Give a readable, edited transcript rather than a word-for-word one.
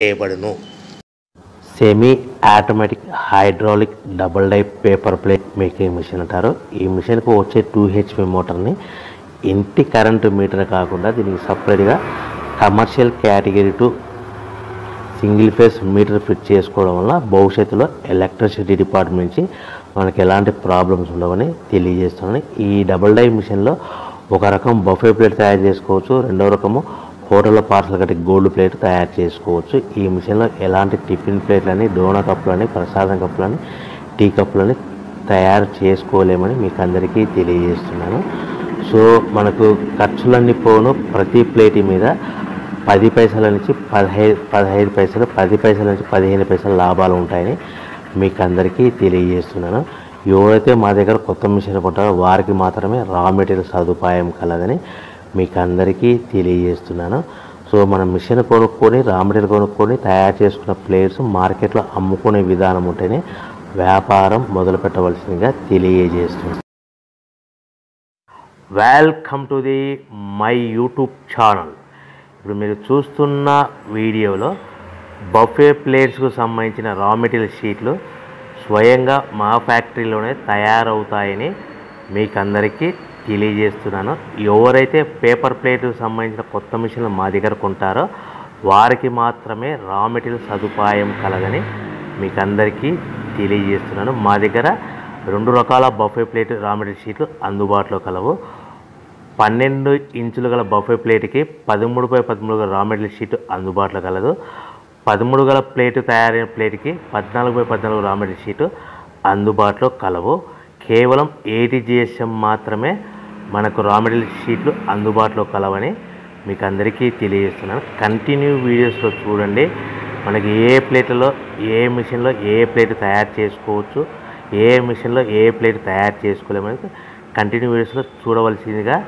చేయబడును. Semi automatic hydraulic double die paper plate making machine అంటారు. ఈ మిషన్కు వచ్చే 2 HP మోటార్ని ఇంటి కరెంటు మీటర్ కాకుండా దీనికి సపరేట్గా commercial category 2 single phase metre fit చేసుకోవడం వల్ల భవిష్యత్తులో ఎలక్ట్రిసిటీ డిపార్ట్మెంట్ నుంచి మనకి ఎలాంటి ప్రాబ్లమ్స్ ఉండవని తెలియజేస్తున్నాను. ఈ డబుల్ డై మిషన్లో ఒక రకం బఫే ప్లేట్ తయారు చేసుకోవచ్చు, రెండో రకము హోటల్లో పార్సల్ కట్టి గోల్డ్ ప్లేట్ తయారు చేసుకోవచ్చు. ఈ మిషన్లో ఎలాంటి టిఫిన్ ప్లేట్లని, డోనా కప్పులని, ప్రసాదం కప్పులని, టీ కప్పులని తయారు చేసుకోలేమని మీకు అందరికీ తెలియజేస్తున్నాను. సో మనకు ఖర్చులన్నీ పోను ప్రతి ప్లేట్ మీద 10 పైసల నుంచి 15 పైసలు, 10 పైసల నుంచి 15 పైసలు లాభాలు ఉంటాయని మీకు అందరికీ తెలియజేస్తున్నాను. ఎవరైతే మా దగ్గర కొత్త మిషన్ కొంటారో వారికి మాత్రమే రా మెటీరియల్ సదుపాయం కలదని మీకు అందరికీ తెలియజేస్తున్నాను. సో మనం మిషన్ కొనుక్కొని రా మెటీరియల్ కొనుక్కొని తయారు చేసుకున్న ప్లేట్స్ మార్కెట్లో అమ్ముకునే విధానం ఉంటేనే వ్యాపారం మొదలు పెట్టవలసిందిగా తెలియజేస్తున్నాను. Welcome to the my YouTube channel. ఇప్పుడు మీరు చూస్తున్న వీడియోలో బఫే ప్లేట్స్కు సంబంధించిన రా మెటీరియల్ షీట్లు స్వయంగా మా ఫ్యాక్టరీలోనే తయారవుతాయని మీకు అందరికీ తెలియజేస్తున్నాను. ఎవరైతే పేపర్ ప్లేట్కు సంబంధించిన కొత్త మిషన్లు మా దగ్గర కొంటారో వారికి మాత్రమే రా మెటీరియల్ సదుపాయం కలదని మీకు అందరికీ తెలియజేస్తున్నాను. మా దగ్గర 2 రకాల బఫే ప్లేట్ రా మెటీరియల్ షీట్లు అందుబాటులో కలవు. 12 ఇంచులు గల బఫే ప్లేట్కి 13x13 గల రా మెటీరియల్ షీట్ అందుబాటులో కలదు. 13 గల ప్లేటు తయారైన ప్లేట్కి 14x14 రా మెటీరియల్ షీటు అందుబాటులో కలవు. కేవలం 80 GSM మాత్రమే మనకు రా మెటీరియల్ షీట్లు అందుబాటులో కలవని మీకు అందరికీ తెలియజేస్తున్నాను. కంటిన్యూ వీడియోస్లో చూడండి. మనకి ఏ ప్లేట్లలో ఏ మిషన్లో ఏ ప్లేట్ తయారు చేసుకోవచ్చు, ఏ మిషన్లో ఏ ప్లేట్ తయారు చేసుకోలేమని కంటిన్యూ వీడియోస్లో చూడవలసిందిగా